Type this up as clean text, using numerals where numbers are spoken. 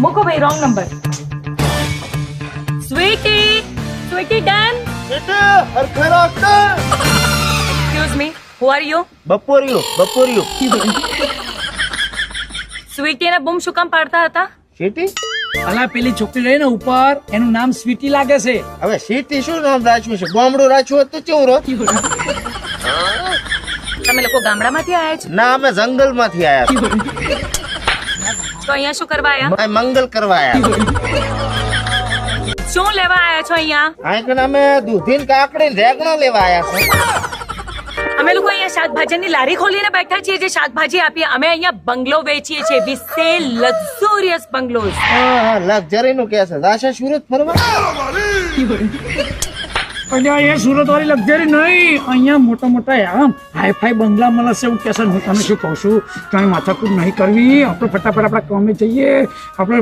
મૂકો ભાઈ, wrong number. Sweety, Sweety done. Excuse me, who are you? બપોરિયો સ્વીટી ને બૂમ શું કામ પાડતા હતા? સીટી અલા પેલી છોકરી રહી ને ઉપર, એનું નામ સ્વીટી લાગે છે. હવે સીટી શું નામ રાખ્યું છે? ગામડું રાખ્યું હોત તો કેવું રોત? તમે લોકો ગામડામાંથી આયા છો? ના, અમે જંગલ માંથી આયા તો અહીંયા શું કરવા આયા? છીએ. મંગલ કરવા આયા શું લેવા આયા છો અહીંયા? છીએ. અમે દૂધી ને કાકડી ને રેગણા લેવા આયા છે. અમે લોકો અહીંયા શાકભાજીની લારી ખોલીને બેઠા છીએ જે શાકભાજી આપીએ. અમે અહીંયા બંગલો વેચીએ છીએ. વી સેલ લક્ઝુરિયસ બંગલોઝ. લક્ઝરી નું કે છે. દાશા સુરત ફરવા અને અહીંયા સુરત વાળી લક્ઝરી નહીં, અહીંયા મોટા મોટા આમ હાઈફાઈ બંગલા મળે છે. એવું કે છે. હું તને શું કહું છું, કઈ માથાકૂટ નહીં કરવી. આપણે ફટાફટ આપણા કામે જઈએ. આપણે